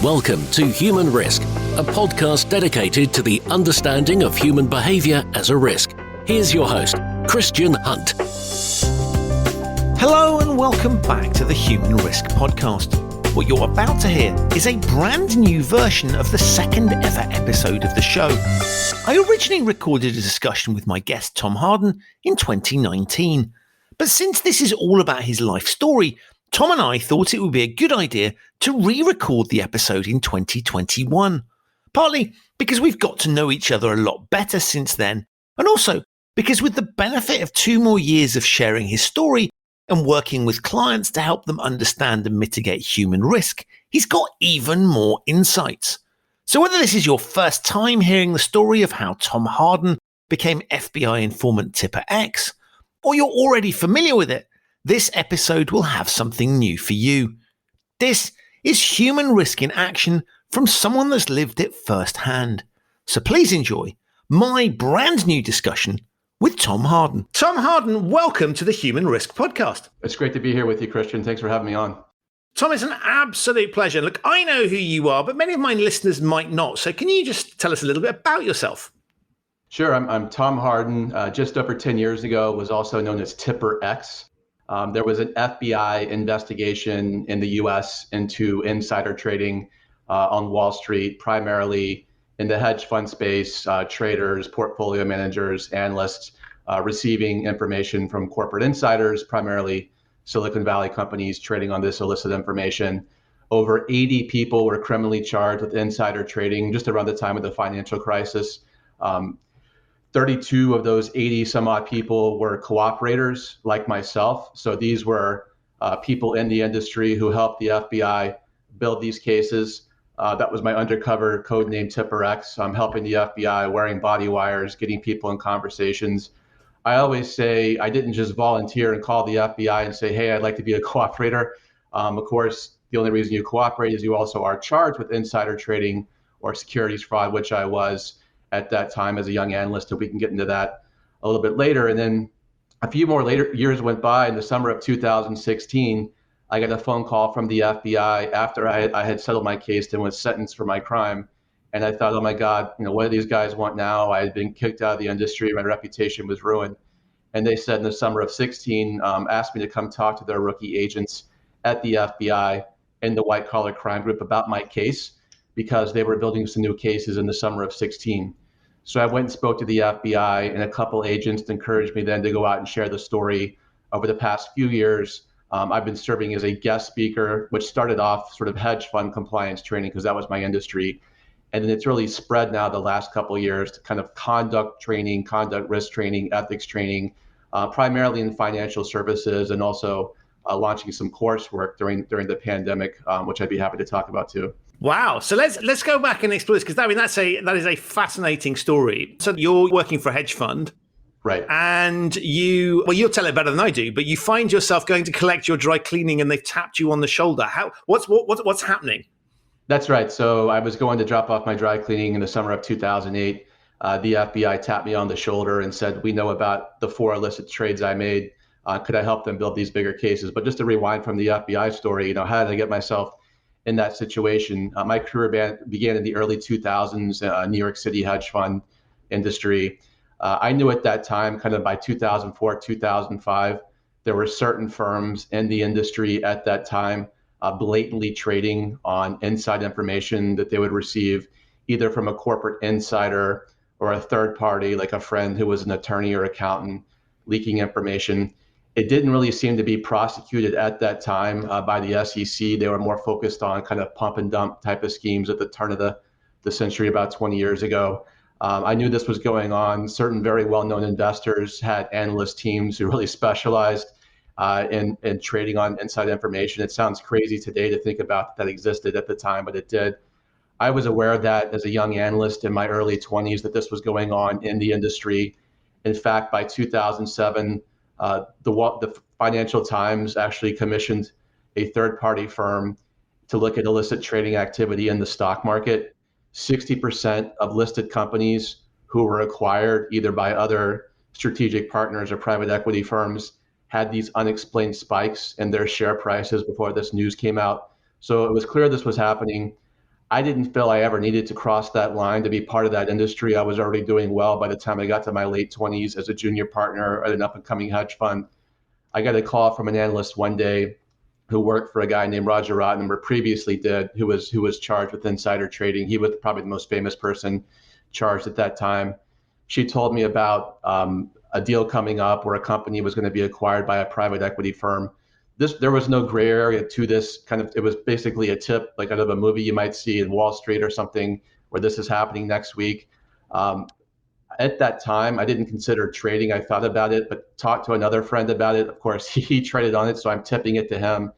Welcome to Human Risk, a podcast dedicated to the understanding of human behavior as a risk. Here's your host, Christian Hunt. Hello and welcome back to the Human Risk podcast. What you're about to hear is a brand new version of the second ever episode of the show. I originally recorded a discussion with my guest Tom Hardin in 2019. But since this is all about his life story, Tom and I thought it would be a good idea to re-record the episode in 2021. Partly because we've got to know each other a lot better since then, and also because with the benefit of 2 more years of sharing his story and working with clients to help them understand and mitigate human risk, he's got even more insights. So whether this is your first time hearing the story of how Tom Hardin became FBI Informant Tipper X, or you're already familiar with it, this episode will have something new for you. This is human risk in action from someone that's lived it firsthand. So please enjoy my brand new discussion with Tom Hardin. Tom Hardin, welcome to the Human Risk podcast. It's great to be here with you, Christian. Thanks for having me on. Tom, it's an absolute pleasure. Look, I know who you are, but many of my listeners might not. So can you just tell us a little bit about yourself? Sure. I'm Tom Hardin. Just over 10 years ago, was also known as Tipper X. There was an FBI investigation in the U.S. into insider trading on Wall Street, primarily in the hedge fund space, traders, portfolio managers, analysts, receiving information from corporate insiders, primarily Silicon Valley companies trading on this illicit information. Over 80 people were criminally charged with insider trading just around the time of the financial crisis. 32 of those 80 some odd people were cooperators like myself. So these were people in the industry who helped the FBI build these cases. That was my undercover code name Tipper X. I'm helping the FBI, wearing body wires, getting people in conversations. I always say I didn't just volunteer and call the FBI and say, hey, I'd like to be a cooperator. Of course, the only reason you cooperate is you also are charged with insider trading or securities fraud, which I was at that time as a young analyst, and we can get into that a little bit later. And then a few more years went by. In the summer of 2016, I got a phone call from the FBI after I had settled my case and was sentenced for my crime. And I thought, oh my God, what do these guys want now? I had been kicked out of the industry. My reputation was ruined. And they said in the summer of 16, asked me to come talk to their rookie agents at the FBI in the white collar crime group about my case, because they were building some new cases in the summer of 16. So I went and spoke to the FBI, and a couple agents encouraged me then to go out and share the story. Over the past few years, I've been serving as a guest speaker, which started off sort of hedge fund compliance training because that was my industry. And then it's really spread now the last couple of years to kind of conduct training, conduct risk training, ethics training, primarily in financial services, and also launching some coursework during the pandemic, which I'd be happy to talk about too. Wow. So let's go back and explore this, because that is a fascinating story. So you're working for a hedge fund. Right. And you'll tell it better than I do, but you find yourself going to collect your dry cleaning and they've tapped you on the shoulder. What's happening? That's right. So I was going to drop off my dry cleaning in the summer of 2008. The FBI tapped me on the shoulder and said, we know about the 4 illicit trades I made. Could I help them build these bigger cases? But just to rewind from the FBI story, how did I get myself in that situation? My career began in the early 2000s, New York City hedge fund industry. I knew at that time, kind of by 2004, 2005, there were certain firms in the industry at that time blatantly trading on inside information that they would receive either from a corporate insider or a third party, like a friend who was an attorney or accountant, leaking information. It didn't really seem to be prosecuted at that time by the SEC. They were more focused on kind of pump and dump type of schemes at the turn of the century, about 20 years ago. I knew this was going on. Certain very well-known investors had analyst teams who really specialized in trading on inside information. It sounds crazy today to think about that existed at the time, but it did. I was aware of that as a young analyst in my early 20s, that this was going on in the industry. In fact, by 2007, the Financial Times actually commissioned a third-party firm to look at illicit trading activity in the stock market. 60% of listed companies who were acquired either by other strategic partners or private equity firms had these unexplained spikes in their share prices before this news came out. So it was clear this was happening. I didn't feel I ever needed to cross that line to be part of that industry. I was already doing well by the time I got to my late 20s as a junior partner at an up and coming hedge fund. I got a call from an analyst one day who worked for a guy named Roger Rottenberg, or previously did, who was charged with insider trading. He was probably the most famous person charged at that time. She told me about a deal coming up where a company was going to be acquired by a private equity firm. There was no gray area to this kind of, it was basically a tip, like out of a movie you might see in Wall Street or something, where this is happening next week. At that time, I didn't consider trading. I thought about it, but talked to another friend about it. Of course, he traded on it, so I'm tipping it to him.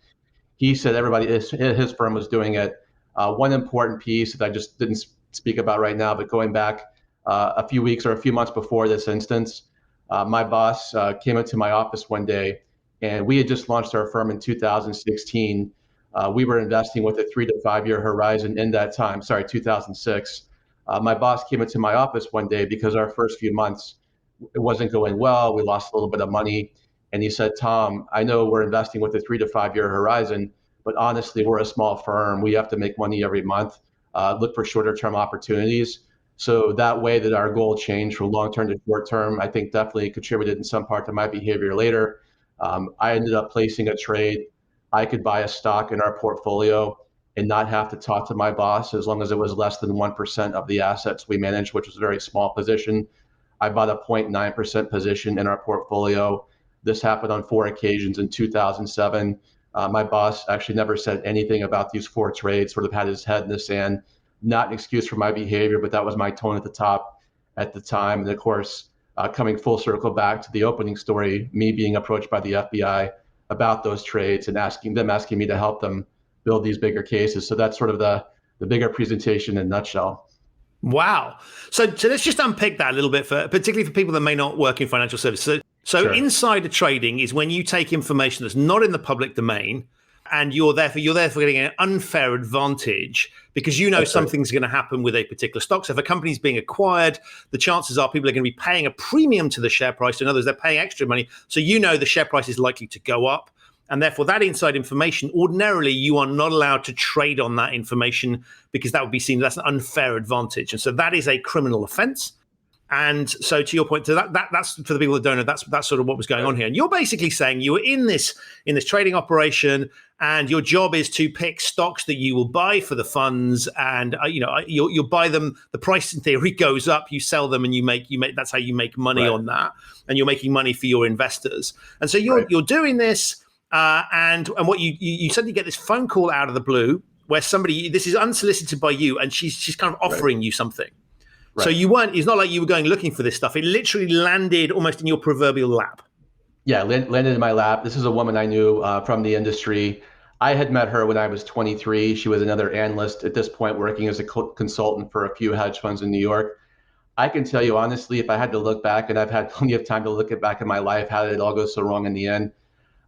He said everybody, his firm was doing it. One important piece that I just didn't speak about right now, but going back a few weeks or a few months before this instance, my boss came into my office one day, and we had just launched our firm in 2016. We were investing with a 3 to 5 year horizon in that time. Sorry, 2006. My boss came into my office one day because our first few months, it wasn't going well. We lost a little bit of money. And he said, Tom, I know we're investing with a 3 to 5 year horizon, but honestly, we're a small firm. We have to make money every month, look for shorter term opportunities. So that way that our goal changed from long term to short term, I think definitely contributed in some part to my behavior later. I ended up placing a trade. I could buy a stock in our portfolio and not have to talk to my boss as long as it was less than 1% of the assets we managed, which was a very small position. I bought a 0.9% position in our portfolio. This happened on 4 occasions in 2007. My boss actually never said anything about these 4 trades, sort of had his head in the sand. Not an excuse for my behavior, but that was my tone at the top at the time. And of course, coming full circle back to the opening story, me being approached by the FBI about those trades and asking me to help them build these bigger cases. So that's sort of the bigger presentation in a nutshell. Wow. So let's just unpick that a little bit, particularly for people that may not work in financial services. So sure. Insider trading is when you take information that's not in the public domain, and you're therefore getting an unfair advantage because you know something's going to happen with a particular stock. So if a company's being acquired, the chances are people are going to be paying a premium to the share price. In others, they're paying extra money. So you know the share price is likely to go up. And therefore, that inside information, ordinarily, you are not allowed to trade on that information because that would be seen as an unfair advantage. And so that is a criminal offense. And so to your point, so that's for the people that don't know, that's sort of what was going on here. And you're basically saying you were in this trading operation, and your job is to pick stocks that you will buy for the funds, and you'll buy them. The price in theory goes up, you sell them, and you make. That's how you make money on that, and you're making money for your investors. And so you're doing this, and what you suddenly get this phone call out of the blue where somebody, this is unsolicited by you, and she's kind of offering you something. Right. So it's not like you were going looking for this stuff. It literally landed almost in your proverbial lap. Yeah, landed in my lap. This is a woman I knew from the industry. I had met her when I was 23. She was another analyst at this point, working as a consultant for a few hedge funds in New York. I can tell you honestly, if I had to look back, and I've had plenty of time to look back in my life, how did it all go so wrong in the end?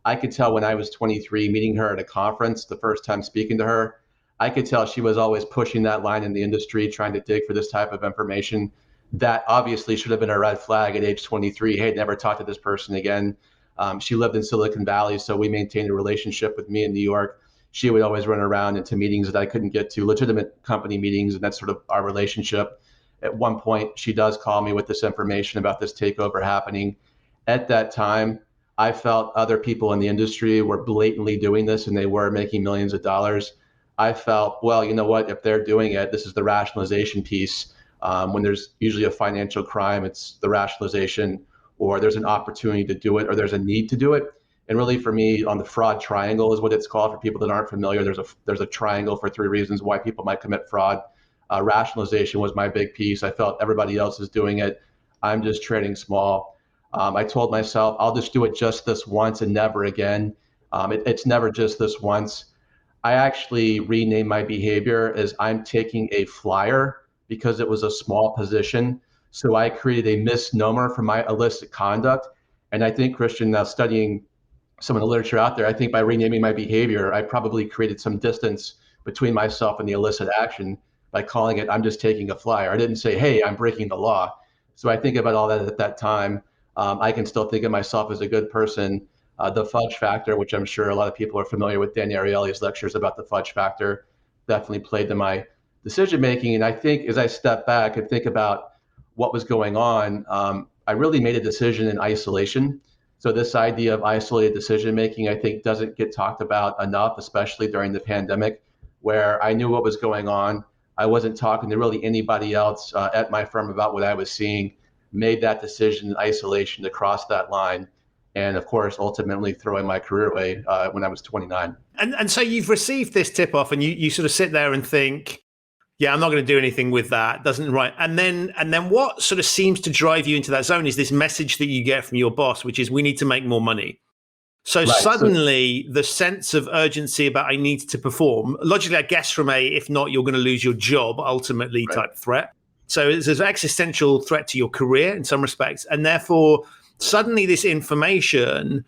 I could tell when I was 23, meeting her at a conference, the first time speaking to her, I could tell she was always pushing that line in the industry, trying to dig for this type of information. That obviously should have been a red flag at age 23. Hey, never talk to this person again. She lived in Silicon Valley, so we maintained a relationship with me in New York. She would always run around into meetings that I couldn't get to, legitimate company meetings, and that's sort of our relationship. At one point, she does call me with this information about this takeover happening. At that time, I felt other people in the industry were blatantly doing this, and they were making millions of dollars. I felt, well, you know what, if they're doing it, this is the rationalization piece. When there's usually a financial crime, it's the rationalization, or there's an opportunity to do it, or there's a need to do it. And really for me, on the fraud triangle is what it's called. For people that aren't familiar, there's a triangle for 3 reasons why people might commit fraud. Rationalization was my big piece. I felt everybody else is doing it. I'm just trading small. I told myself, I'll just do it just this once and never again. It's never just this once. I actually renamed my behavior as I'm taking a flyer because it was a small position. So I created a misnomer for my illicit conduct. And I think, Christian, now studying some of the literature out there, I think by renaming my behavior, I probably created some distance between myself and the illicit action by calling it, I'm just taking a flyer. I didn't say, hey, I'm breaking the law. So I think about all that at that time. I can still think of myself as a good person. The fudge factor, which I'm sure a lot of people are familiar with Dan Ariely's lectures about the fudge factor, definitely played to my decision making. And I think as I step back and think about what was going on, I really made a decision in isolation. So this idea of isolated decision making, I think, doesn't get talked about enough, especially during the pandemic, where I knew what was going on. I wasn't talking to really anybody else at my firm about what I was seeing, made that decision in isolation to cross that line. And of course, ultimately throwing my career away when I was 29. And so you've received this tip off and you sort of sit there and think, yeah, I'm not going to do anything with that. Doesn't right. And then what sort of seems to drive you into that zone is this message that you get from your boss, which is we need to make more money. So right. Suddenly the sense of urgency about I need to perform, logically, I guess from if not, you're going to lose your job ultimately right. type threat. So it's an existential threat to your career in some respects. And therefore, suddenly this information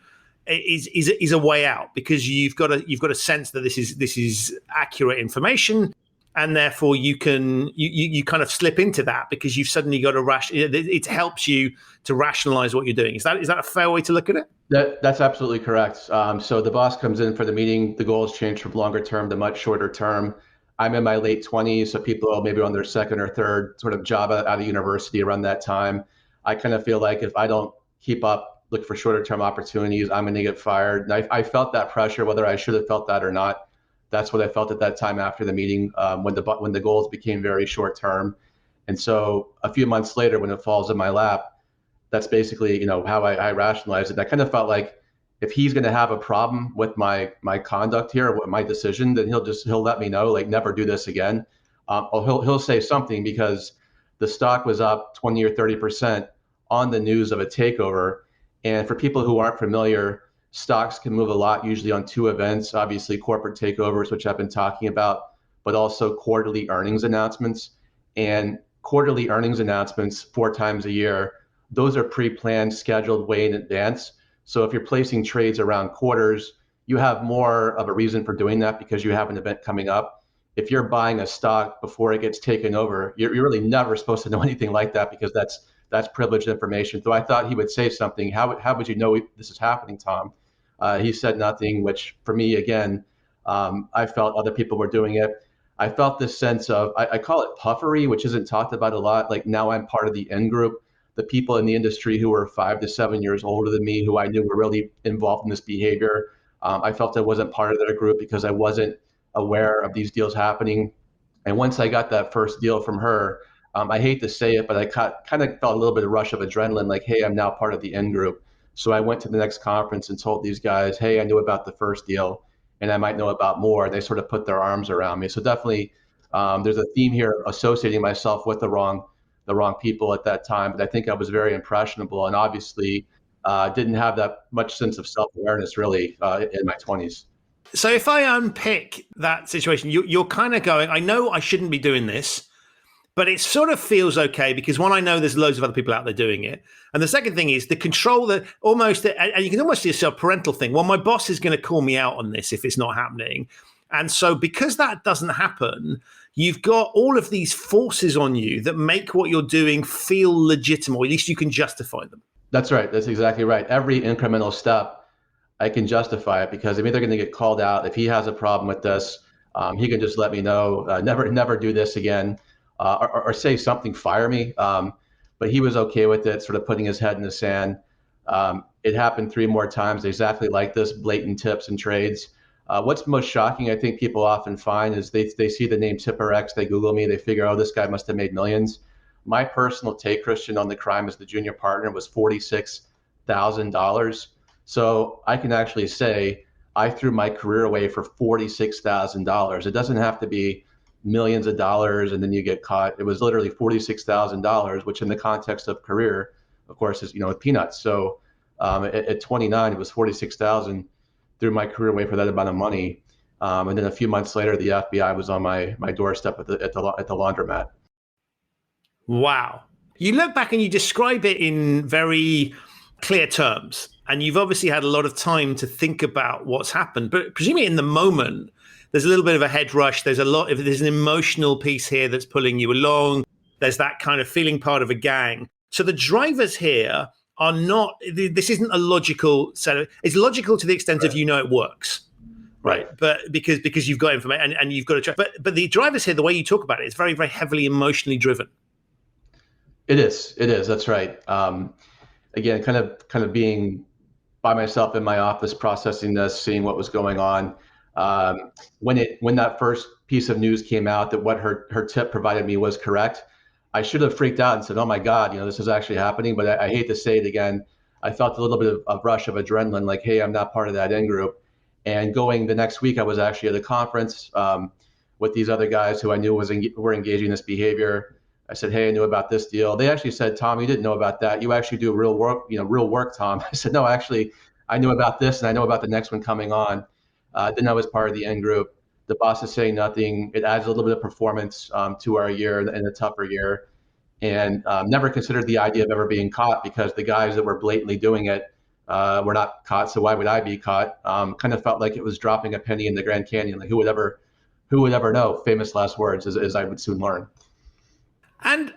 is a way out because you've got a sense that this is accurate information. And therefore, you kind of slip into that because you've suddenly got it helps you to rationalize what you're doing. Is that a fair way to look at it? That's absolutely correct. So the boss comes in for the meeting. The goals change from longer term to much shorter term. I'm in my late 20s, so people are maybe on their second or third sort of job out of university around that time. I kind of feel like if I don't keep up, look for shorter term opportunities, I'm going to get fired. And I felt that pressure, whether I should have felt that or not. That's what I felt at that time after the meeting when the goals became very short term. And so a few months later, when it falls in my lap, that's basically how I rationalized it. I kind of felt like if he's going to have a problem with my conduct here or with my decision, then he'll let me know, like never do this again. Or he'll say something because the stock was up 20 or 30% on the news of a takeover. And for people who aren't familiar, stocks can move a lot, usually on two events, obviously corporate takeovers, which I've been talking about, but also quarterly earnings announcements. And quarterly earnings announcements 4 times a year, those are pre-planned, scheduled way in advance. So if you're placing trades around quarters, you have more of a reason for doing that because you have an event coming up. If you're buying a stock before it gets taken over, you're really never supposed to know anything like that because that's privileged information. So I thought he would say something. How would you know this is happening, Tom? He said nothing, which for me, again, I felt other people were doing it. I felt this sense of, I call it puffery, which isn't talked about a lot. Like now I'm part of the in group, the people in the industry who were 5 to 7 years older than me, who I knew were really involved in this behavior. I felt I wasn't part of their group because I wasn't aware of these deals happening. And once I got that first deal from her, I hate to say it, but I kind of felt a little bit of rush of adrenaline, like, hey, I'm now part of the in group. So I went to the next conference and told these guys, hey, I knew about the first deal and I might know about more. They sort of put their arms around me. So definitely there's a theme here associating myself with the wrong people at that time. But I think I was very impressionable and obviously didn't have that much sense of self-awareness really in my 20s. So if I unpick that situation, you're kind of going, I know I shouldn't be doing this, but it sort of feels okay because one, I know there's loads of other people out there doing it. And the second thing is the control that almost, and you can almost see a parental thing. Well, my boss is going to call me out on this if it's not happening. And so because that doesn't happen, you've got all of these forces on you that make what you're doing feel legitimate, or at least you can justify them. That's right. That's exactly right. Every incremental step, I can justify it because I'm either going to get called out. If he has a problem with this, he can just let me know, never do this again. Or say something, fire me. But he was okay with it, sort of putting his head in the sand. It happened 3 more times exactly like this, blatant tips and trades. What's most shocking, I think people often find, is they see the name Tipper X, they Google me, they figure, oh, this guy must have made millions. My personal take, Christian, on the crime as the junior partner was $46,000. So I can actually say I threw my career away for $46,000. It doesn't have to be millions of dollars and then you get caught. It was literally $46,000, which in the context of career, of course, is peanuts. So at 29, it was 46,000. Threw my career away for that amount of money, and then a few months later, the FBI was on my doorstep at the laundromat. Wow! You look back and you describe it in very clear terms, and you've obviously had a lot of time to think about what's happened. But presumably, in the moment, there's a little bit of a head rush. There's an emotional piece here that's pulling you along. There's that kind of feeling part of a gang. So the drivers here are not, this isn't a logical set of, it's logical to the extent of, it works. right? But because you've got information and you've got to track. But the drivers here, the way you talk about it, is very, very heavily emotionally driven. It is. That's right. Again, kind of being by myself in my office, processing this, seeing what was going on. When that first piece of news came out that what her tip provided me was correct, I should have freaked out and said, "Oh my God, this is actually happening." But I hate to say it again. I felt a little bit of a rush of adrenaline, like, "Hey, I'm not part of that in group." And going the next week, I was actually at a conference with these other guys who I knew were engaging in this behavior. I said, "Hey, I knew about this deal." They actually said, "Tom, you didn't know about that. You actually do real work, Tom." I said, "No, actually, I knew about this, and I know about the next one coming on." Then I was part of the in group. The boss is saying nothing. It adds a little bit of performance to our year and a tougher year. And never considered the idea of ever being caught because the guys that were blatantly doing it were not caught. So why would I be caught? Kind of felt like it was dropping a penny in the Grand Canyon. Like who would ever know? Famous last words, as I would soon learn. And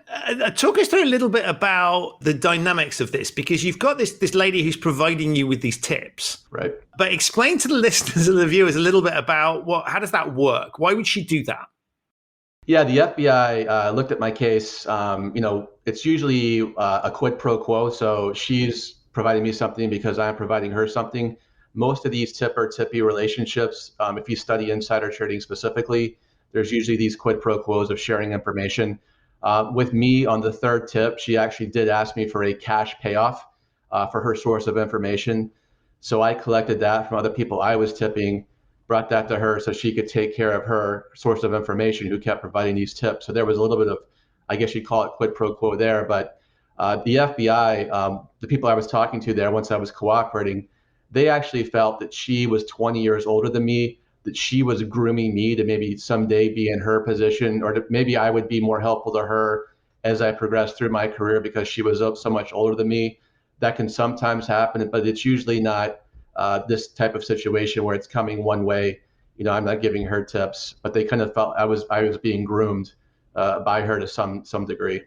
talk us through a little bit about the dynamics of this, because you've got this lady who's providing you with these tips. Right. But explain to the listeners and the viewers a little bit about how does that work? Why would she do that? Yeah, the FBI looked at my case. It's usually a quid pro quo. So she's providing me something because I'm providing her something. Most of these tipper-tippee relationships, if you study insider trading specifically, there's usually these quid pro quos of sharing information. With me on the third tip, she actually did ask me for a cash payoff for her source of information. So I collected that from other people I was tipping, brought that to her so she could take care of her source of information who kept providing these tips. So there was a little bit of, I guess you'd call it quid pro quo there. But the FBI, the people I was talking to there once I was cooperating, they actually felt that she was 20 years older than me, that she was grooming me to maybe someday be in her position, or maybe I would be more helpful to her as I progressed through my career because she was so much older than me. That can sometimes happen, but it's usually not this type of situation where it's coming one way. I'm not giving her tips, but they kind of felt I was being groomed by her to some degree.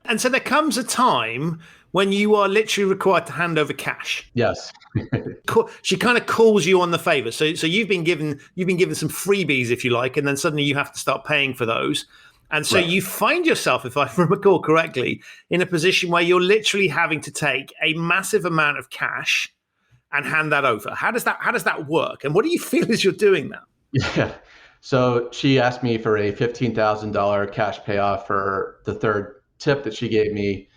And so there comes a time when you are literally required to hand over cash. Yes. She kind of calls you on the favor. So you've been given some freebies, if you like, and then suddenly you have to start paying for those. And so You find yourself, if I recall correctly, in a position where you're literally having to take a massive amount of cash and hand that over. How does that work? And what do you feel as you're doing that? Yeah. So she asked me for a $15,000 cash payoff for the third tip that she gave me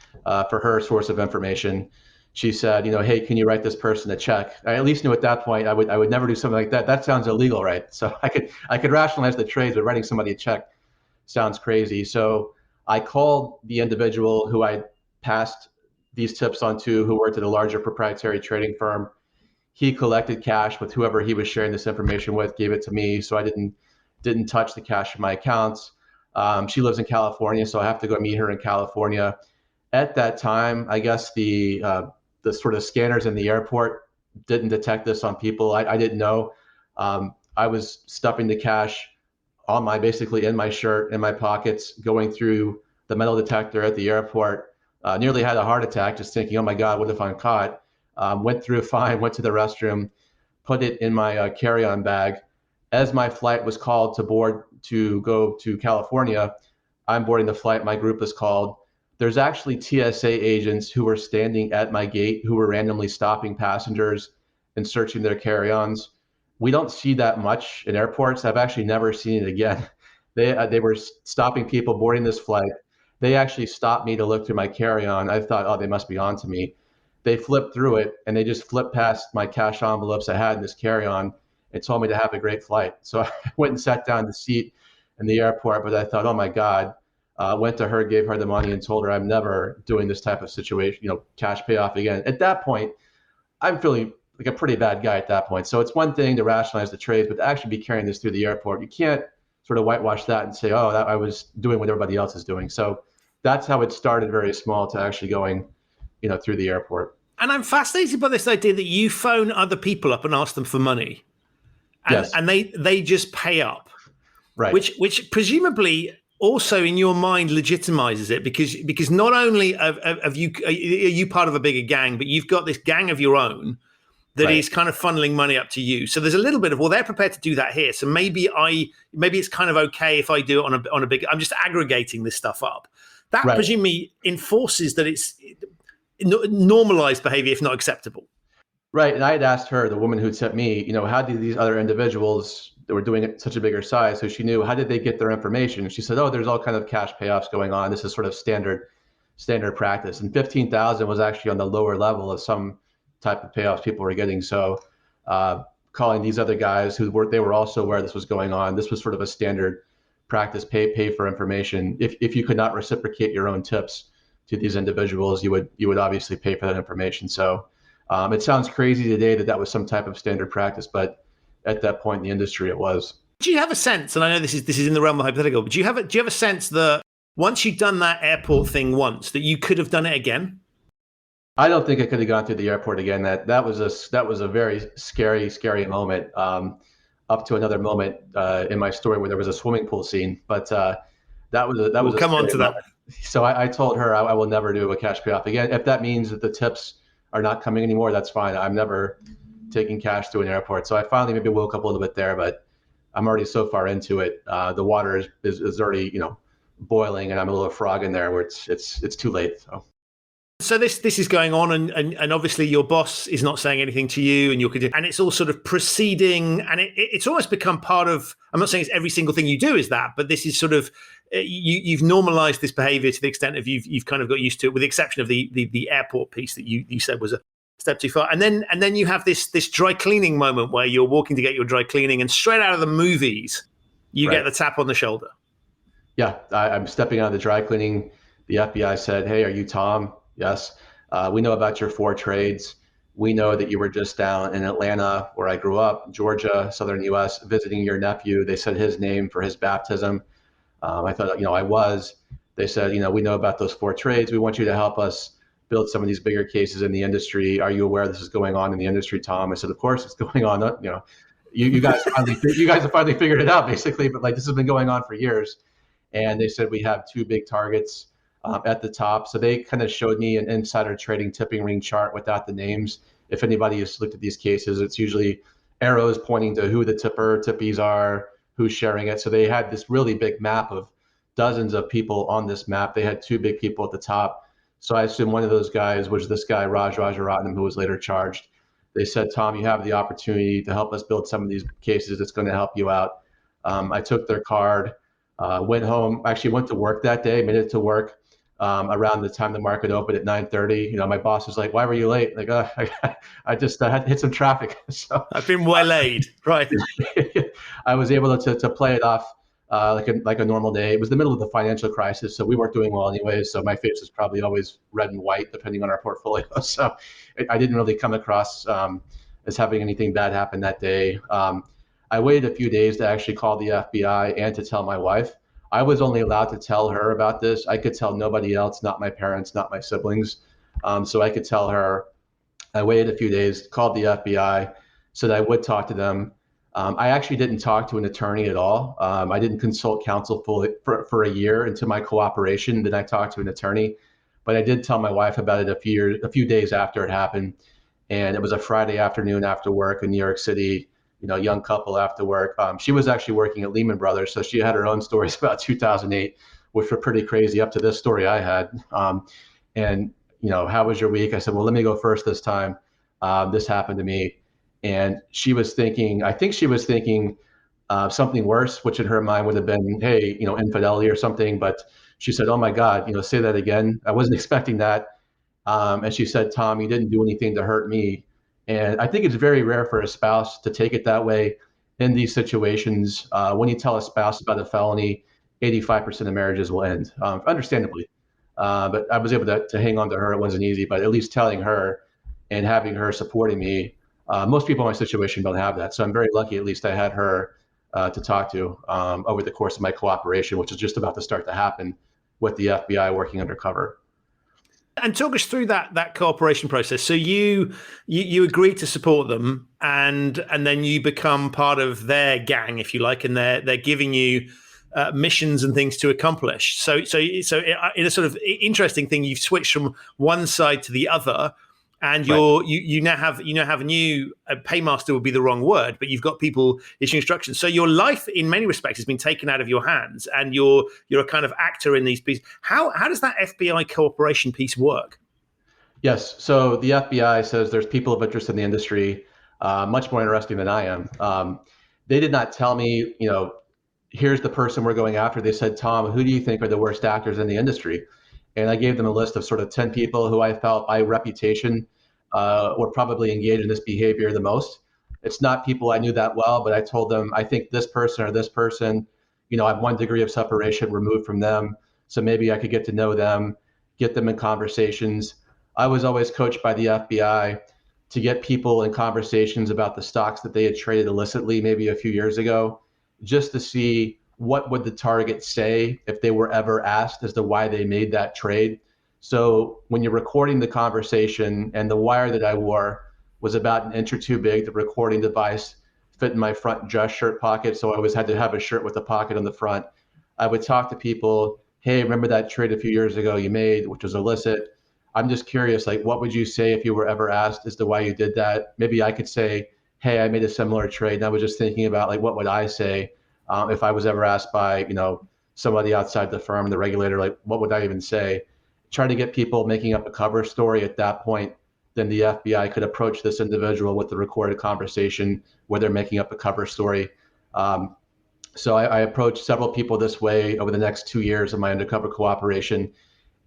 for her source of information. She said, "Hey, can you write this person a check?" I at least knew at that point I would never do something like that. That sounds illegal, right? So I could rationalize the trades, but writing somebody a check sounds crazy. So I called the individual who I passed these tips on to, who worked at a larger proprietary trading firm. He collected cash with whoever he was sharing this information with, gave it to me, so I didn't touch the cash in my accounts. She lives in California, so I have to go meet her in California. At that time, I guess the sort of scanners in the airport didn't detect this on people. I didn't know. I was stuffing the cash basically in my shirt, in my pockets, going through the metal detector at the airport. Nearly had a heart attack just thinking, "Oh my God, what if I'm caught?" Went through fine, went to the restroom, put it in my carry-on bag. As my flight was called to board to go to California, I'm boarding the flight, my group is called. There's actually TSA agents who were standing at my gate who were randomly stopping passengers and searching their carry-ons. We don't see that much in airports. I've actually never seen it again. They were stopping people boarding this flight. They actually stopped me to look through my carry-on. I thought, oh, they must be on to me. They flipped through it and they just flipped past my cash envelopes I had in this carry-on and told me to have a great flight. So I went and sat down in the seat in the airport, but I thought, oh my God. Went to her, gave her the money, and told her I'm never doing this type of situation, cash payoff again. At that point, I'm feeling like a pretty bad guy at that point. So it's one thing to rationalize the trades, but to actually be carrying this through the airport, you can't sort of whitewash that and say, oh, that I was doing what everybody else is doing. So that's how it started, very small, to actually going, through the airport. And I'm fascinated by this idea that you phone other people up and ask them for money, and, yes. and they just pay up, right? Which presumably also in your mind legitimizes it because not only are you part of a bigger gang, but you've got this gang of your own that is kind of funneling money up to you. So there's a little bit of, well, they're prepared to do that here. So maybe it's kind of okay if I do it on a big, I'm just aggregating this stuff up. That presumably enforces that it's normalized behavior, if not acceptable. Right. And I had asked her, the woman who tipped me, how did these other individuals that were doing it at such a bigger size, so she knew, how did they get their information? And she said, oh, there's all kind of cash payoffs going on. This is sort of standard practice. And 15,000 was actually on the lower level of some type of payoffs people were getting. So calling these other guys they were also aware this was going on. This was sort of a standard practice, pay for information. If you could not reciprocate your own tips to these individuals, you would obviously pay for that information. So it sounds crazy today that was some type of standard practice, but at that point in the industry, it was. Do you have a sense, and I know this is in the realm of hypothetical, but do you have a sense that once you've done that airport thing once, that you could have done it again? I don't think I could have gone through the airport again. That was a very scary moment. Up to another moment in my story where there was a swimming pool scene, but that was we'll come on to that. So I told her I will never do a cash payoff again. If that means that the tips are not coming anymore, that's fine. I'm never taking cash to an airport. So I finally maybe woke up a little bit there, but I'm already so far into it. The water is already boiling, and I'm a little frog in there where it's too late. So this is going on, and obviously your boss is not saying anything to you, and it's all sort of proceeding, and it's almost become part of. I'm not saying it's every single thing you do is that, but this is sort of you've normalized this behavior to the extent of you've kind of got used to it, with the exception of the airport piece that you said was a step too far, and then you have this dry cleaning moment where you're walking to get your dry cleaning, and straight out of the movies, you get the tap on the shoulder. Yeah, I'm stepping out of the dry cleaning. The FBI said, "Hey, are you Tom?" Yes. We know about your 4 trades. We know that you were just down in Atlanta, where I grew up, Georgia, southern U.S., visiting your nephew. They said his name for his baptism. I thought, I was. They said, we know about those 4 trades. We want you to help us build some of these bigger cases in the industry. Are you aware this is going on in the industry, Tom? I said, of course it's going on. You guys have finally figured it out, basically. But this has been going on for years. And they said we have 2 big targets at the top. So they kind of showed me an insider trading tipping ring chart without the names. If anybody has looked at these cases, it's usually arrows pointing to who the tippies are, who's sharing it. So they had this really big map of dozens of people on this map. They had 2 big people at the top. So I assume one of those guys was this guy, Raj Rajaratnam, who was later charged. They said, Tom, you have the opportunity to help us build some of these cases. It's going to help you out. I took their card, went home, actually went to work that day, made it to work. Around the time the market opened at 9:30, my boss was like, "Why were you late?" Like, I just had to hit some traffic. So I've been waylaid, right? I was able to play it off like a normal day. It was the middle of the financial crisis, so we weren't doing well anyways. So my face was probably always red and white, depending on our portfolio. So I didn't really come across as having anything bad happen that day. I waited a few days to actually call the FBI and to tell my wife. I was only allowed to tell her about this. I could tell nobody else, not my parents, not my siblings. So I could tell her. I waited a few days, called the FBI, said I would talk to them. I actually didn't talk to an attorney at all. I didn't consult counsel for a year into my cooperation. Then I talked to an attorney, but I did tell my wife about it a few days after it happened. And it was a Friday afternoon after work in New York City. Young couple after work. She was actually working at Lehman Brothers, so she had her own stories about 2008, which were pretty crazy up to this story I had. And how was your week? I said, well, let me go first this time. This happened to me. And she was thinking, I think she was thinking something worse, which in her mind would have been, hey, infidelity or something. But she said, oh my God, say that again. I wasn't expecting that. And she said, Tom, you didn't do anything to hurt me. And I think it's very rare for a spouse to take it that way in these situations. When you tell a spouse about a felony, 85% of marriages will end, understandably. But I was able to hang on to her. It wasn't easy, but at least telling her and having her supporting me. Most people in my situation don't have that. So I'm very lucky at least I had her to talk to over the course of my cooperation, which is just about to start to happen with the FBI working undercover. And talk us through that cooperation process. So you agree to support them, and then you become part of their gang, if you like, and they're giving you missions and things to accomplish. So in a sort of interesting thing, you've switched from one side to the other, And Right. you now have a new paymaster would be the wrong word, but you've got people issuing instructions. So your life, in many respects, has been taken out of your hands, and you're a kind of actor in these pieces. How does that FBI cooperation piece work? Yes. So the FBI says there's people of interest in the industry, much more interesting than I am. They did not tell me, here's the person we're going after. They said, Tom, who do you think are the worst actors in the industry? And I gave them a list of sort of 10 people who I felt by reputation were probably engaged in this behavior the most. It's not people I knew that well, but I told them, I think this person or this person, I'm 1 degree of separation removed from them. So maybe I could get to know them, get them in conversations. I was always coached by the FBI to get people in conversations about the stocks that they had traded illicitly maybe a few years ago, just to see what would the target say if they were ever asked as to why they made that trade. So when you're recording the conversation, and the wire that I wore was about an inch or two big, the recording device fit in my front dress shirt pocket, so I always had to have a shirt with a pocket on the front. I would talk to people, hey, remember that trade a few years ago you made, which was illicit? I'm just curious, like, what would you say if you were ever asked as to why you did that? Maybe I could say, hey, I made a similar trade. And I was just thinking about, like, what would I say if I was ever asked by, somebody outside the firm, the regulator, like, what would I even say? Try to get people making up a cover story at that point. Then the FBI could approach this individual with the recorded conversation where they're making up a cover story. So I approached several people this way over the next 2 years of my undercover cooperation.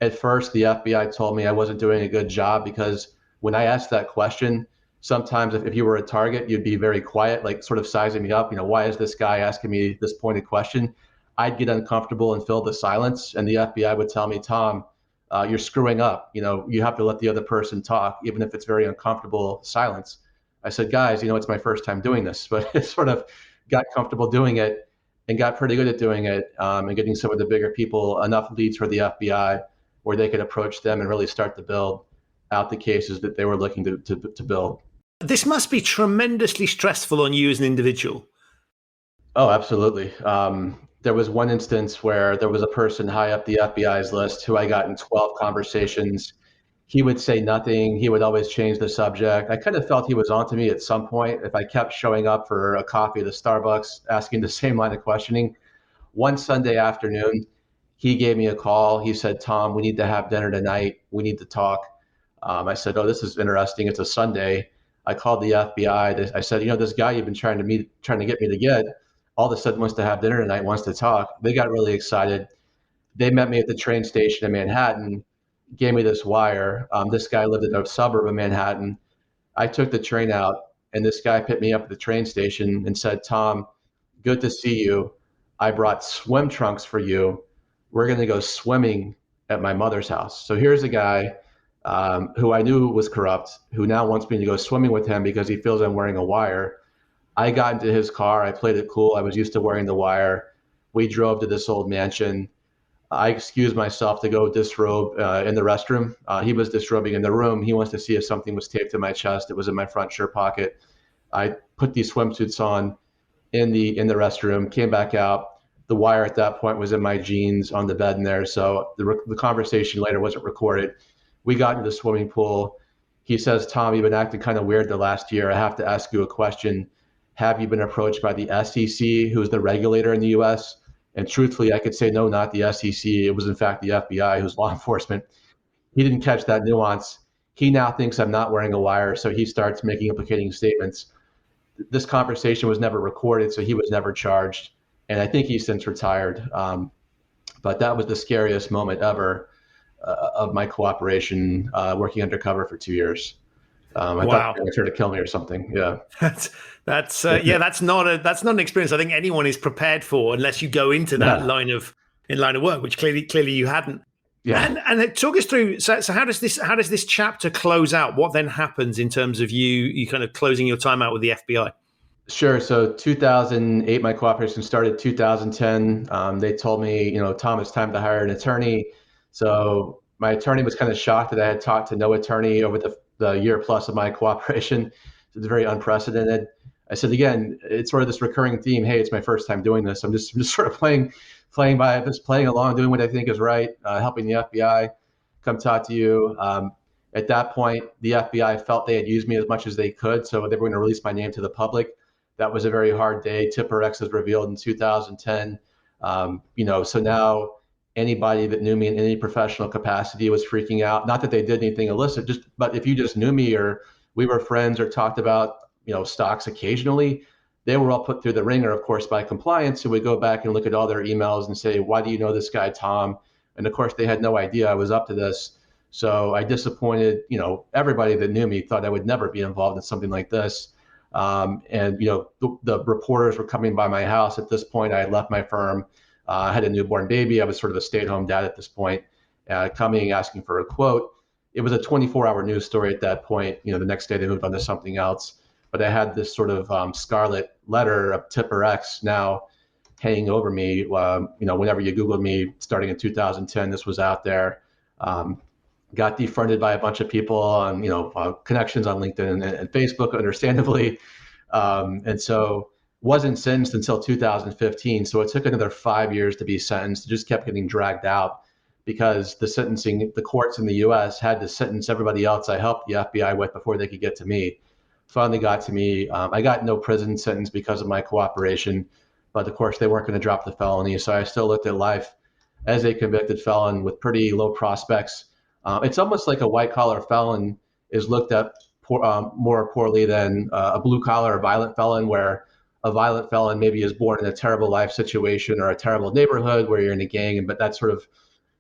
At first, the FBI told me I wasn't doing a good job because when I asked that question, sometimes if you were a target, you'd be very quiet, like sort of sizing me up. Why is this guy asking me this pointed question? I'd get uncomfortable and fill the silence. And the FBI would tell me, Tom, you're screwing up. You have to let the other person talk, even if it's very uncomfortable silence. I said, guys, it's my first time doing this, but it sort of got comfortable doing it and got pretty good at doing it, and getting some of the bigger people enough leads for the FBI where they could approach them and really start to build out the cases that they were looking to build. This must be tremendously stressful on you as an individual. Oh, absolutely. There was one instance where there was a person high up the FBI's list who I got in 12 conversations. He would say nothing. He would always change the subject. I kind of felt he was onto me at some point if I kept showing up for a coffee at a Starbucks, asking the same line of questioning. One Sunday afternoon, he gave me a call. He said, Tom, we need to have dinner tonight. We need to talk. I said, oh, this is interesting. It's a Sunday. I called the FBI. I said, this guy you've been trying to get me to get, all of a sudden wants to have dinner tonight, wants to talk. They got really excited. They met me at the train station in Manhattan, gave me this wire. This guy lived in a suburb of Manhattan. I took the train out, and this guy picked me up at the train station and said, Tom, good to see you. I brought swim trunks for you. We're going to go swimming at my mother's house. So here's a guy who I knew was corrupt, who now wants me to go swimming with him because he feels I'm wearing a wire. I got into his car. I played it cool. I was used to wearing the wire. We drove to this old mansion. I excused myself to go disrobe in the restroom. He was disrobing in the room. He wants to see if something was taped to my chest. It was in my front shirt pocket. I put these swimsuits on in the restroom, came back out. The wire at that point was in my jeans on the bed in there. So the conversation later wasn't recorded. We got into the swimming pool. He says, Tom, you've been acting kind of weird the last year. I have to ask you a question. Have you been approached by the SEC, who's the regulator in the US? And truthfully, I could say, no, not the SEC. It was in fact the FBI, who's law enforcement. He didn't catch that nuance. He now thinks I'm not wearing a wire. So he starts making implicating statements. This conversation was never recorded, so he was never charged. And I think he's since retired. But that was the scariest moment ever of my cooperation, working undercover for 2 years. I thought they were trying to kill me or something. Yeah. That's not an experience I think anyone is prepared for unless you go into that line of work, which clearly you hadn't. Yeah. And talk us through. So how does this chapter close out? What then happens in terms of you kind of closing your time out with the FBI? Sure. So 2008, my cooperation started. 2010, they told me, Tom, it's time to hire an attorney. So my attorney was kind of shocked that I had talked to no attorney over the year plus of my cooperation. So it's very unprecedented. I said, again, it's sort of this recurring theme. Hey, it's my first time doing this. I'm just sort of playing along, doing what I think is right, helping the FBI come talk to you. At that point, the FBI felt they had used me as much as they could, so they were going to release my name to the public. That was a very hard day. Tipper X was revealed in 2010. So now anybody that knew me in any professional capacity was freaking out. Not that they did anything illicit, but if you just knew me or we were friends or talked about, stocks occasionally, they were all put through the ringer, of course, by compliance. So we go back and look at all their emails and say, why do you know this guy, Tom? And of course, they had no idea I was up to this. So I disappointed, everybody that knew me thought I would never be involved in something like this. The reporters were coming by my house. At this point, I had left my firm. I had a newborn baby. I was sort of a stay-at-home dad at this point, coming asking for a quote. It was a 24-hour news story at that point. The next day they moved on to something else. But I had this sort of scarlet letter of Tipper X now hanging over me. Whenever you Googled me starting in 2010, this was out there. Got defriended by a bunch of people on, connections on LinkedIn and Facebook, understandably. And so wasn't sentenced until 2015. So it took another 5 years to be sentenced. It just kept getting dragged out because the courts in the US had to sentence everybody else I helped the FBI with before they could get to me. Finally got to me. I got no prison sentence because of my cooperation, but of course they weren't going to drop the felony. So I still looked at life as a convicted felon with pretty low prospects. It's almost like a white collar felon is looked at more poorly than a blue collar or violent felon, where a violent felon maybe is born in a terrible life situation or a terrible neighborhood where you're in a gang, but that's sort of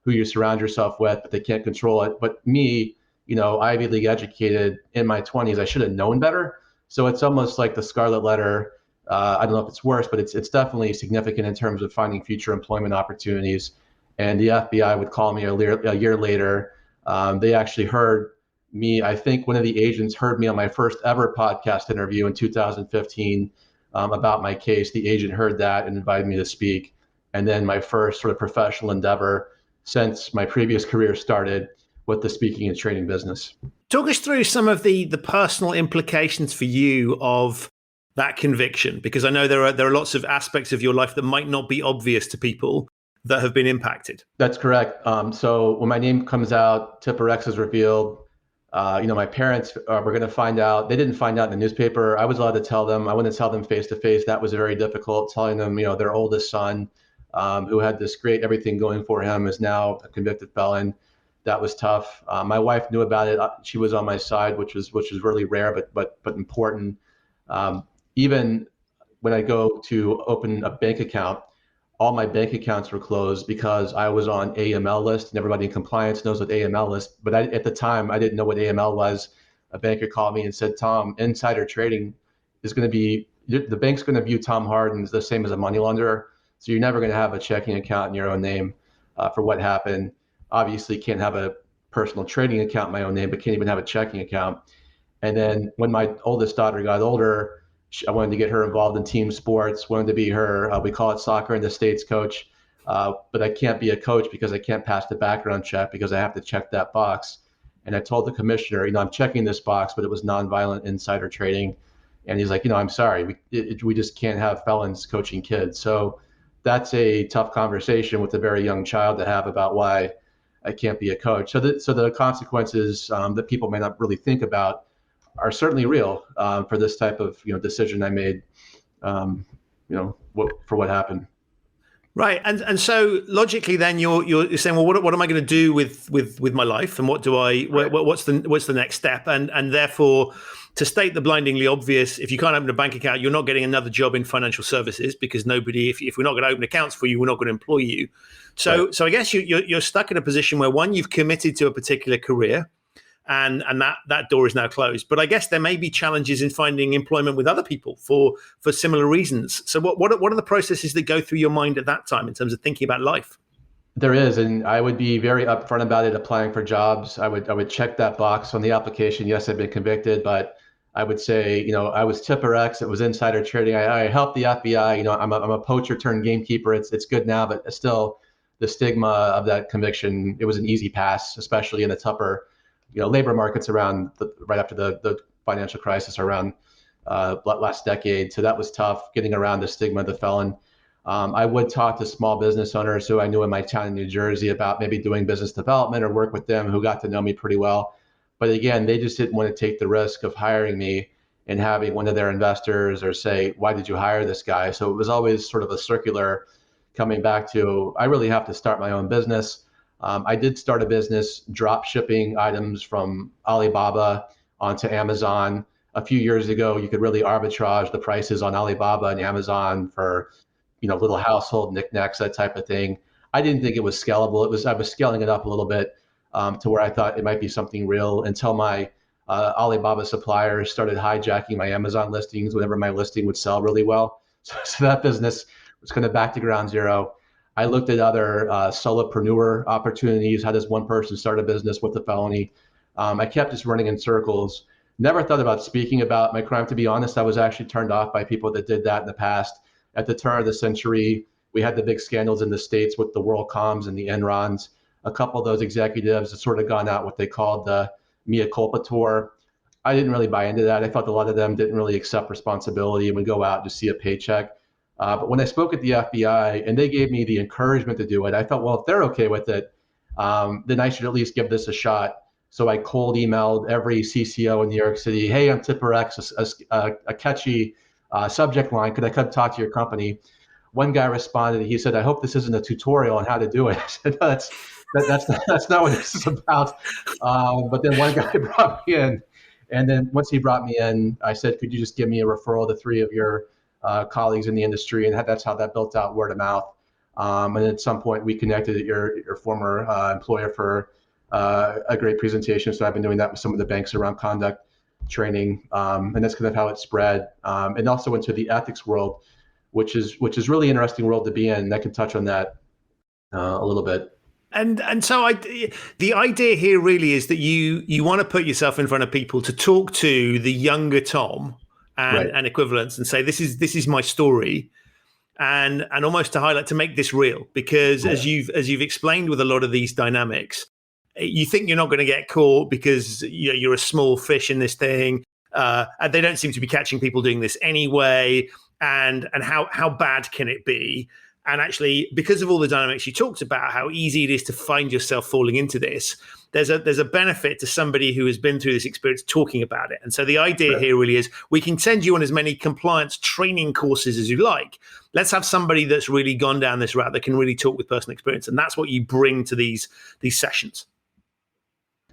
who you surround yourself with, but they can't control it. But me, Ivy League educated in my 20s, I should have known better. So it's almost like the scarlet letter. I don't know if it's worse, but it's definitely significant in terms of finding future employment opportunities. And the FBI would call me a year later. They actually heard me. I think one of the agents heard me on my first ever podcast interview in 2015 about my case. The agent heard that and invited me to speak. And then my first sort of professional endeavor since my previous career started with the speaking and training business. Talk us through some of the personal implications for you of that conviction, because I know there are lots of aspects of your life that might not be obvious to people that have been impacted. That's correct. So when my name comes out, Tipper X is revealed. My parents were going to find out. They didn't find out in the newspaper. I was allowed to tell them. I wouldn't tell them face to face. That was very difficult. Telling them, their oldest son, who had this great everything going for him, is now a convicted felon. That was tough. My wife knew about it. She was on my side, which was really rare, but important. Even when I go to open a bank account, all my bank accounts were closed because I was on AML list, and everybody in compliance knows what AML list. But at the time, I didn't know what AML was. A banker called me and said, Tom, insider trading is going to be, the bank's going to view Tom Hardin as the same as a money launderer. So you're never going to have a checking account in your own name for what happened. Obviously, can't have a personal trading account in my own name, but can't even have a checking account. And then when my oldest daughter got older, I wanted to get her involved in team sports, wanted to be her, we call it soccer in the States, coach. But I can't be a coach because I can't pass the background check because I have to check that box. And I told the commissioner, I'm checking this box, but it was nonviolent insider trading. And he's like, I'm sorry, we just can't have felons coaching kids. So that's a tough conversation with a very young child to have about why I can't be a coach. So the consequences that people may not really think about are certainly real for this type of decision I made, for what happened. Right, and so logically, then you're saying, well, what am I going to do with my life, and what do I? What's the next step? And therefore, to state the blindingly obvious, if you can't open a bank account, you're not getting another job in financial services because nobody, if we're not going to open accounts for you, we're not going to employ you. So right. So I guess you're stuck in a position where, one, you've committed to a particular career. And that door is now closed. But I guess there may be challenges in finding employment with other people for similar reasons. So what are the processes that go through your mind at that time in terms of thinking about life? There is, and I would be very upfront about it. Applying for jobs, I would check that box on the application. Yes, I've been convicted, but I would say, I was Tipper X. It was insider trading. I helped the FBI. I'm a poacher turned gamekeeper. It's good now, but still, the stigma of that conviction. It was an easy pass, especially in the tougher labor markets around right after the financial crisis around last decade. So that was tough, getting around the stigma of the felon. I would talk to small business owners who I knew in my town in New Jersey about maybe doing business development or work with them, who got to know me pretty well. But again, they just didn't want to take the risk of hiring me and having one of their investors or say, why did you hire this guy? So it was always sort of a circular coming back to, I really have to start my own business. I did start a business drop shipping items from Alibaba onto Amazon. A few years ago, you could really arbitrage the prices on Alibaba and Amazon for, little household knickknacks, that type of thing. I didn't think it was scalable. I was scaling it up a little bit to where I thought it might be something real until my Alibaba suppliers started hijacking my Amazon listings whenever my listing would sell really well. So that business was kind of back to ground zero. I looked at other solopreneur opportunities. How does one person start a business with a felony? I kept just running in circles. Never thought about speaking about my crime. To be honest, I was actually turned off by people that did that in the past. At the turn of the century, we had the big scandals in the States with the WorldComs and the Enrons. A couple of those executives had sort of gone out what they called the mea culpa tour. I didn't really buy into that. I felt a lot of them didn't really accept responsibility and would go out to see a paycheck. But when I spoke at the FBI and they gave me the encouragement to do it, I thought, well, if they're okay with it, then I should at least give this a shot. So I cold emailed every CCO in New York City, hey, I'm Tipper X, a catchy subject line. Could I come talk to your company? One guy responded, he said, I hope this isn't a tutorial on how to do it. I said, no, that's not what this is about. But then one guy brought me in. And then once he brought me in, I said, could you just give me a referral to 3 of your colleagues in the industry? And that's how that built out word of mouth. And at some point, we connected at your former employer for a great presentation. So I've been doing that with some of the banks around conduct training. And that's kind of how it spread. And also into the ethics world, which is really interesting world to be in. And I can touch on that a little bit. And so the idea here really is that you want to put yourself in front of people to talk to the younger Tom and equivalents and say, this is my story. And almost to highlight, to make this real, because as you've explained with a lot of these dynamics, you think you're not going to get caught because you're a small fish in this thing. And they don't seem to be catching people doing this anyway. And how bad can it be? And actually, because of all the dynamics you talked about, how easy it is to find yourself falling into this, there's a benefit to somebody who has been through this experience talking about it. And so the idea here really is we can send you on as many compliance training courses as you like. Let's have somebody that's really gone down this route that can really talk with personal experience. And that's what you bring to these sessions.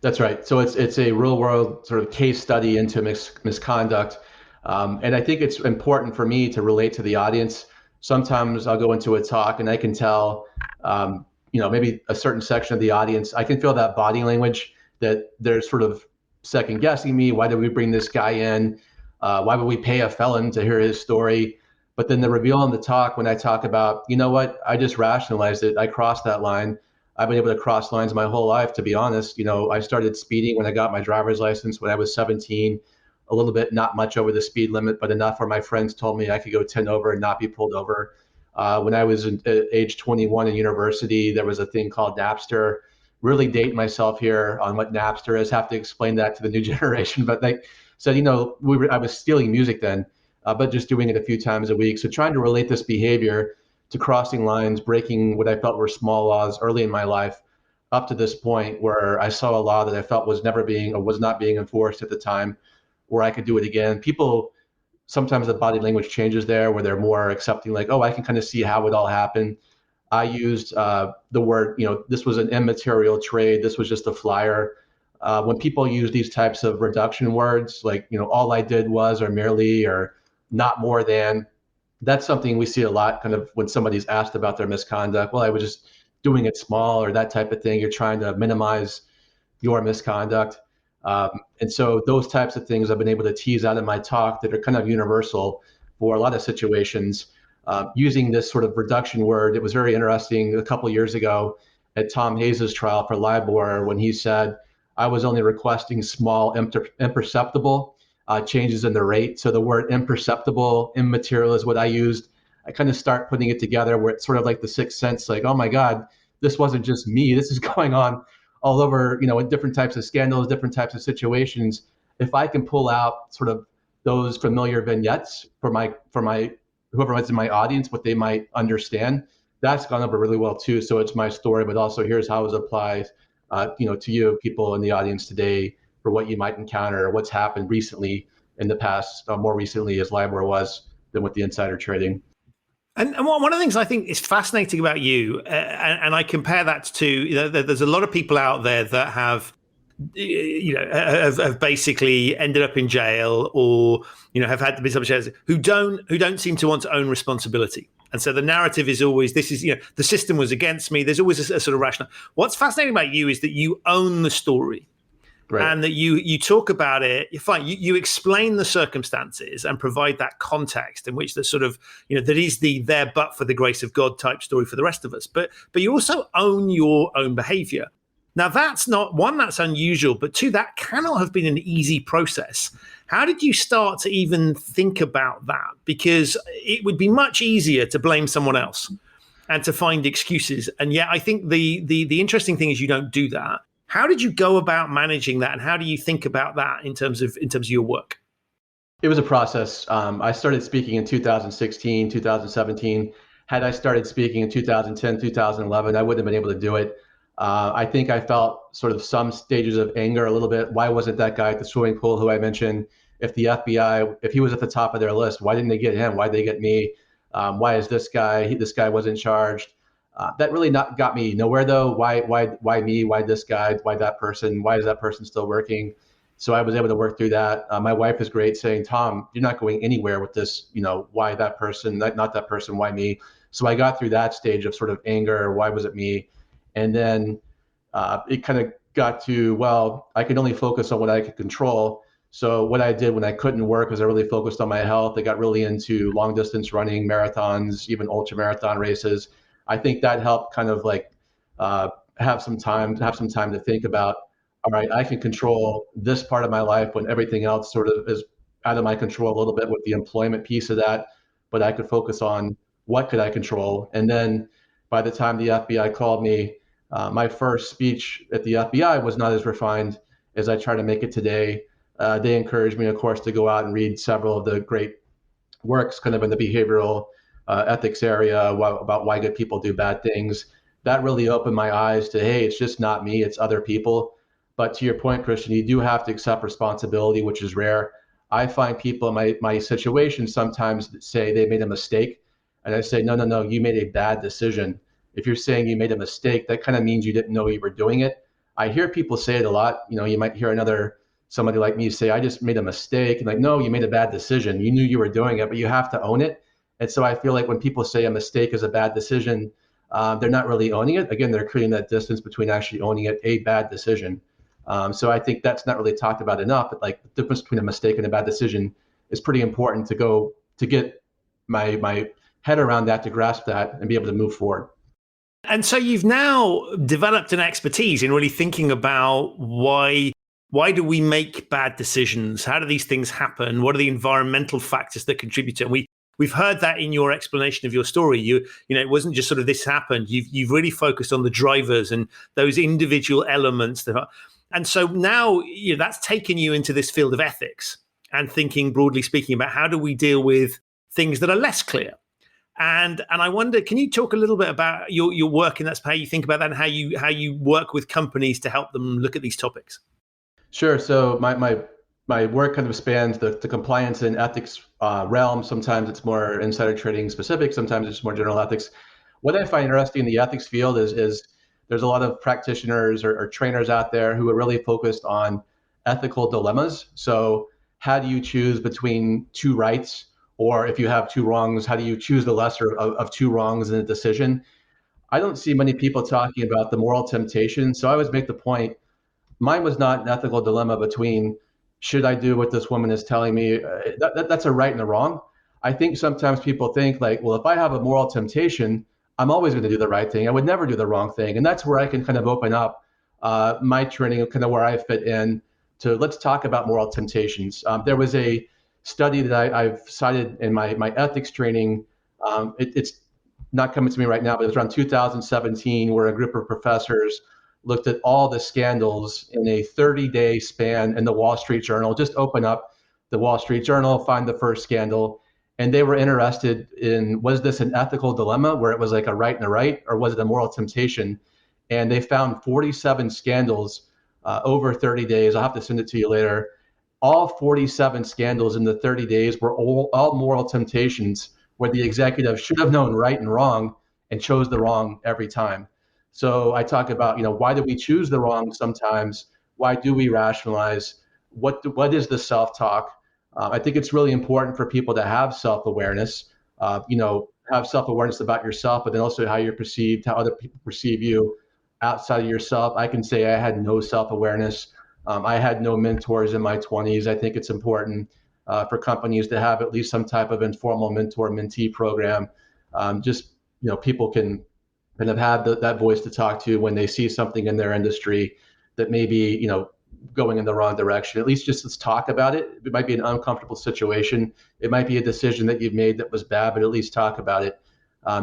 That's right. So it's a real world sort of case study into misconduct. And I think it's important for me to relate to the audience. Sometimes I'll go into a talk and I can tell, maybe a certain section of the audience, I can feel that body language that they're sort of second guessing me. Why did we bring this guy in? Why would we pay a felon to hear his story? But then the reveal in the talk, when I talk about, you know what, I just rationalized it. I crossed that line. I've been able to cross lines my whole life, to be honest. I started speeding when I got my driver's license when I was 17. A little bit, not much over the speed limit, but enough where my friends told me I could go 10 over and not be pulled over. When I was at age 21 in university, there was a thing called Napster. Really date myself here on what Napster is. Have to explain that to the new generation. But they said, I was stealing music then, but just doing it a few times a week. So trying to relate this behavior to crossing lines, breaking what I felt were small laws early in my life, up to this point where I saw a law that I felt was not being enforced at the time, where I could do it again. People, sometimes the body language changes there where they're more accepting, like, oh, I can kind of see how it all happened. I used the word, this was an immaterial trade. This was just a flyer. When people use these types of reduction words, like, all I did was, or merely, or not more than, that's something we see a lot kind of when somebody's asked about their misconduct. Well, I was just doing it small, or that type of thing. You're trying to minimize your misconduct. And so those types of things I've been able to tease out of my talk that are kind of universal for a lot of situations. Using this sort of reduction word, it was very interesting a couple of years ago at Tom Hayes' trial for LIBOR when he said, I was only requesting small, imperceptible changes in the rate. So the word imperceptible, immaterial is what I used. I kind of start putting it together where it's sort of like the sixth sense, like, oh my God, this wasn't just me. This is going on all over, in different types of scandals, different types of situations. If I can pull out sort of those familiar vignettes for my whoever was in my audience, what they might understand, that's gone over really well too. So it's my story, but also here's how it applies, to you people in the audience today for what you might encounter or what's happened recently in the past, more recently as LIBOR was than with the insider trading. And one of the things I think is fascinating about you, and I compare that to, there's a lot of people out there that have basically ended up in jail or have had to be subject who don't seem to want to own responsibility. And so the narrative is always, this is, the system was against me. There's always a sort of rationale. What's fascinating about you is that you own the story. Right. And that you talk about it, you explain the circumstances and provide that context in which the sort of, that is the there but for the grace of God type story for the rest of us. But you also own your own behavior. Now, that's not, one, that's unusual, but two, that cannot have been an easy process. How did you start to even think about that? Because it would be much easier to blame someone else and to find excuses. And yet I think the interesting thing is you don't do that. How did you go about managing that, and how do you think about that in terms of your work? It was a process. I started speaking in 2016, 2017. Had I started speaking in 2010, 2011, I wouldn't have been able to do it. I think I felt sort of some stages of anger a little bit. Why wasn't that guy at the swimming pool who I mentioned? If the FBI, if he was at the top of their list, why didn't they get him? Why'd they get me? Why is this guy? This guy wasn't charged. That really got me nowhere though. Why me? Why this guy? Why that person? Why is that person still working? So I was able to work through that. My wife is great, saying, "Tom, you're not going anywhere with this. Why that person? Not that person. Why me?" So I got through that stage of sort of anger. Why was it me? And then it kind of got to, well, I could only focus on what I could control. So what I did when I couldn't work was I really focused on my health. I got really into long distance running, marathons, even ultra marathon races. I think that helped kind of like have some time to think about, all right, I can control this part of my life when everything else sort of is out of my control a little bit with the employment piece of that, but I could focus on what could I control. And then by the time the FBI called me, my first speech at the FBI was not as refined as I try to make it today. They encouraged me, of course, to go out and read several of the great works kind of in the behavioral ethics area about why good people do bad things. That really opened my eyes to, hey, it's just not me, it's other people. But to your point, Christian, you do have to accept responsibility, which is rare. I find people in my situation sometimes say they made a mistake. And I say, no, you made a bad decision. If you're saying you made a mistake, that kind of means you didn't know you were doing it. I hear people say it a lot. You might hear somebody like me say, I just made a mistake. And like, no, you made a bad decision. You knew you were doing it, but you have to own it. And so I feel like when people say a mistake is a bad decision, they're not really owning it. Again, they're creating that distance between actually owning it, a bad decision. So I think that's not really talked about enough, but like the difference between a mistake and a bad decision is pretty important to get my head around that, to grasp that and be able to move forward. And so you've now developed an expertise in really thinking about why do we make bad decisions? How do these things happen? What are the environmental factors that contribute to it? We've heard that in your explanation of your story. It wasn't just sort of this happened. You've really focused on the drivers and those individual elements and so now that's taken you into this field of ethics and thinking, broadly speaking, about how do we deal with things that are less clear. And I wonder, can you talk a little bit about your work, and that's how you think about that, and how you work with companies to help them look at these topics? Sure. So my work kind of spans the compliance and ethics realm. Sometimes it's more insider trading specific. Sometimes it's more general ethics. What I find interesting in the ethics field is there's a lot of practitioners or trainers out there who are really focused on ethical dilemmas. So how do you choose between two rights? Or if you have two wrongs, how do you choose the lesser of two wrongs in a decision? I don't see many people talking about the moral temptation. So I always make the point, mine was not an ethical dilemma between should I do what this woman is telling me? That's a right and a wrong. I think sometimes people think like, well, if I have a moral temptation, I'm always going to do the right thing. I would never do the wrong thing. And that's where I can kind of open up my training, kind of where I fit in to let's talk about moral temptations. There was a study that I've cited in my ethics training. It's not coming to me right now, but it was around 2017 where a group of professors looked at all the scandals in a 30-day span in the Wall Street Journal. Just open up the Wall Street Journal, find the first scandal. And they were interested in, was this an ethical dilemma where it was like a right and a right, or was it a moral temptation? And they found 47 scandals over 30 days. I'll have to send it to you later. All 47 scandals in the 30 days were all moral temptations where the executive should have known right and wrong and chose the wrong every time. So I talk about, why do we choose the wrong sometimes? Why do we rationalize? What is the self-talk? I think it's really important for people to have self-awareness, have self-awareness about yourself, but then also how you're perceived, how other people perceive you outside of yourself. I can say I had no self-awareness. I had no mentors in my 20s. I think it's important for companies to have at least some type of informal mentor-mentee program. People can kind of have that voice to talk to when they see something in their industry that may be, going in the wrong direction. At least just let's talk about it. It might be an uncomfortable situation. It might be a decision that you've made that was bad, but at least talk about it.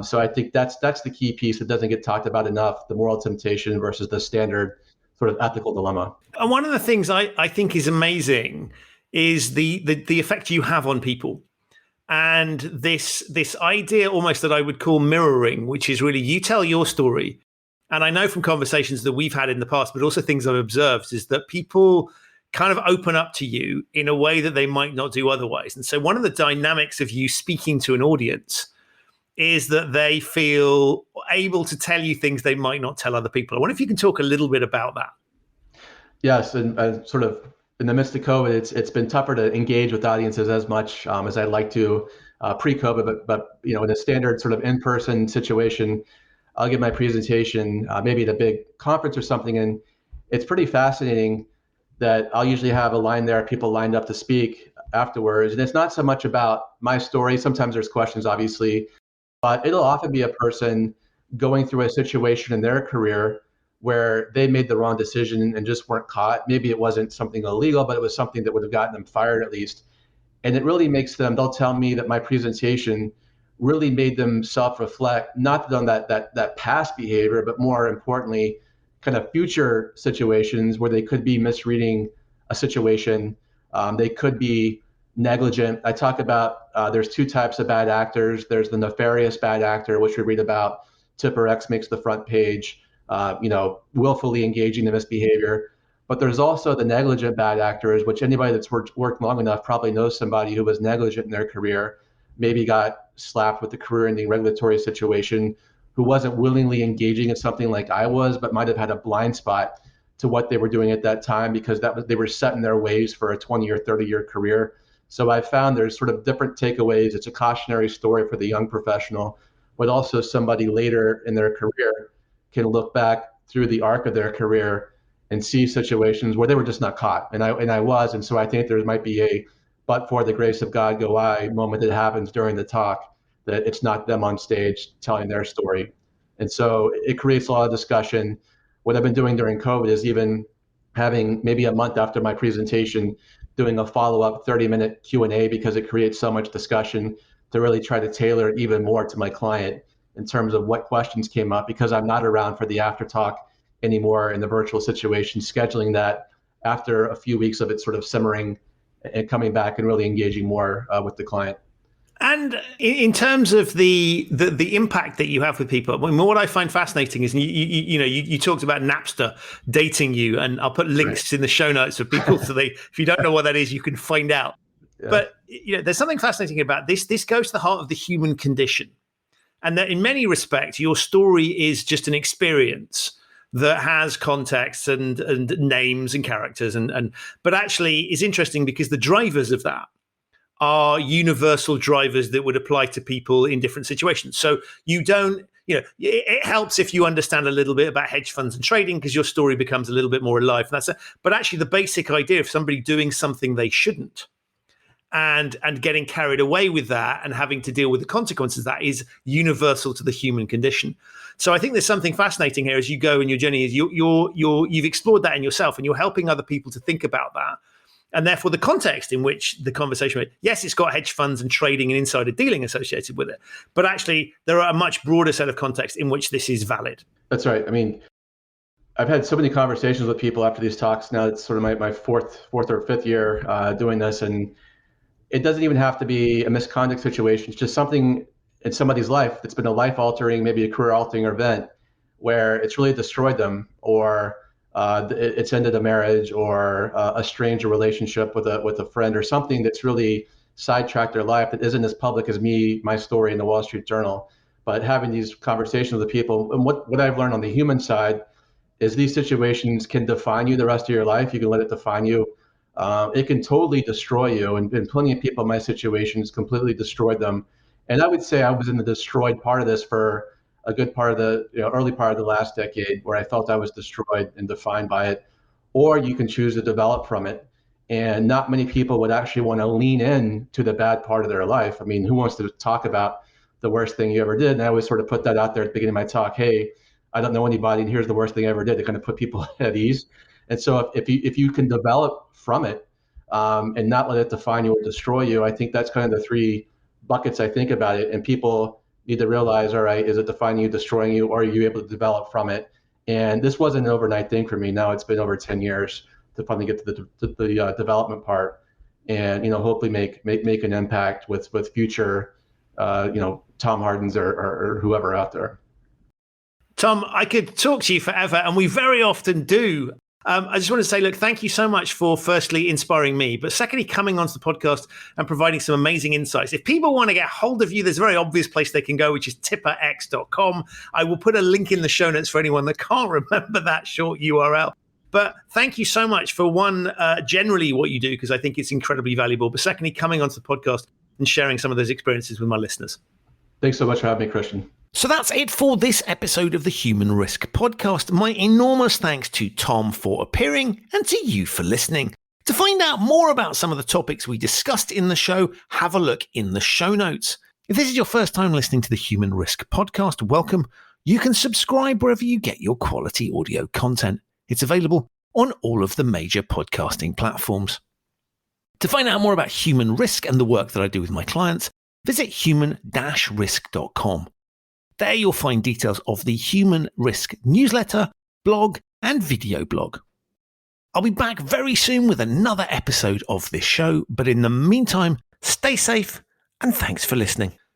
So I think that's the key piece that doesn't get talked about enough: the moral temptation versus the standard sort of ethical dilemma. And one of the things I think is amazing is the effect you have on people. And this idea almost that I would call mirroring, which is really you tell your story. And I know from conversations that we've had in the past, but also things I've observed, is that people kind of open up to you in a way that they might not do otherwise. And so one of the dynamics of you speaking to an audience is that they feel able to tell you things they might not tell other people. I wonder if you can talk a little bit about that. Yes, and sort of in the midst of COVID, it's been tougher to engage with audiences as much as I'd like to pre-COVID, but in a standard sort of in-person situation, I'll give my presentation maybe at a big conference or something, and it's pretty fascinating that I'll usually have a line there, people lined up to speak afterwards, and it's not so much about my story. Sometimes there's questions, obviously, but it'll often be a person going through a situation in their career where they made the wrong decision and just weren't caught. Maybe it wasn't something illegal, but it was something that would have gotten them fired at least. And it really makes them, they'll tell me that my presentation really made them self-reflect, not on that past behavior, but more importantly, kind of future situations where they could be misreading a situation. They could be negligent. I talk about there's two types of bad actors. There's the nefarious bad actor, which we read about. Tipper X makes the front page, willfully engaging in misbehavior. But there's also the negligent bad actors, which anybody that's worked long enough probably knows somebody who was negligent in their career, maybe got slapped with a career-ending regulatory situation, who wasn't willingly engaging in something like I was, but might have had a blind spot to what they were doing at that time because they were set in their ways for a 20 or 30-year career. So I found there's sort of different takeaways. It's a cautionary story for the young professional, but also somebody later in their career can look back through the arc of their career and see situations where they were just not caught. And I was. And so I think there might be a but for the grace of God go I moment that happens during the talk, that it's not them on stage telling their story. And so it creates a lot of discussion. What I've been doing during COVID is even having maybe a month after my presentation, doing a follow-up 30-minute Q&A because it creates so much discussion to really try to tailor it even more to my client in terms of what questions came up, because I'm not around for the after talk anymore in the virtual situation, scheduling that after a few weeks of it sort of simmering and coming back and really engaging more with the client. And in terms of the impact that you have with people, I mean, what I find fascinating is you talked about Napster dating you, and I'll put links in the show notes for people so if you don't know what that is, you can find out. Yeah. But there's something fascinating about this. This goes to the heart of the human condition, and that in many respects, your story is just an experience that has context and names and characters, but actually is interesting because the drivers of that are universal drivers that would apply to people in different situations. So you don't, it helps if you understand a little bit about hedge funds and trading because your story becomes a little bit more alive. But actually the basic idea of somebody doing something they shouldn't and getting carried away with that and having to deal with the consequences of that is universal to the human condition. So I think there's something fascinating here as you go in your journey is you've explored that in yourself and you're helping other people to think about that. And therefore, the context in which the conversation, yes, it's got hedge funds and trading and insider dealing associated with it, but actually there are a much broader set of contexts in which this is valid. That's right. I mean, I've had so many conversations with people after these talks. Now it's sort of my fourth or fifth year doing this, and it doesn't even have to be a misconduct situation. It's just something in somebody's life that's been a life-altering, maybe a career-altering event where it's really destroyed them, or it's ended a marriage or a stranger relationship with a friend or something that's really sidetracked their life that isn't as public as my story in the Wall Street Journal. But having these conversations with people, and what I've learned on the human side is these situations can define you the rest of your life. You can let it define you. It can totally destroy you. And plenty of people in my situations completely destroyed them. And I would say I was in the destroyed part of this for a good part of the early part of the last decade, where I felt I was destroyed and defined by it. Or you can choose to develop from it. And not many people would actually want to lean in to the bad part of their life. I mean, who wants to talk about the worst thing you ever did? And I always sort of put that out there at the beginning of my talk. Hey, I don't know anybody, and here's the worst thing I ever did, to kind of put people at ease. And so if you can develop from it and not let it define you or destroy you, I think that's kind of the three buckets I think about it. And people need to realize, all right, is it defining you, destroying you, or are you able to develop from it? And this wasn't an overnight thing for me. Now it's been over 10 years to finally get to the development part, and hopefully make an impact with future Tom Hardins or whoever out there. Tom, I could talk to you forever, and we very often do. I just want to say, look, thank you so much for firstly inspiring me, but secondly, coming onto the podcast and providing some amazing insights. If people want to get hold of you, there's a very obvious place they can go, which is tipperx.com. I will put a link in the show notes for anyone that can't remember that short URL. But thank you so much for generally what you do, because I think it's incredibly valuable. But secondly, coming onto the podcast and sharing some of those experiences with my listeners. Thanks so much for having me, Christian. So that's it for this episode of the Human Risk Podcast. My enormous thanks to Tom for appearing and to you for listening. To find out more about some of the topics we discussed in the show, have a look in the show notes. If this is your first time listening to the Human Risk Podcast, welcome. You can subscribe wherever you get your quality audio content. It's available on all of the major podcasting platforms. To find out more about human risk and the work that I do with my clients, visit human-risk.com. There you'll find details of the Human Risk newsletter, blog, and video blog. I'll be back very soon with another episode of this show, but in the meantime, stay safe and thanks for listening.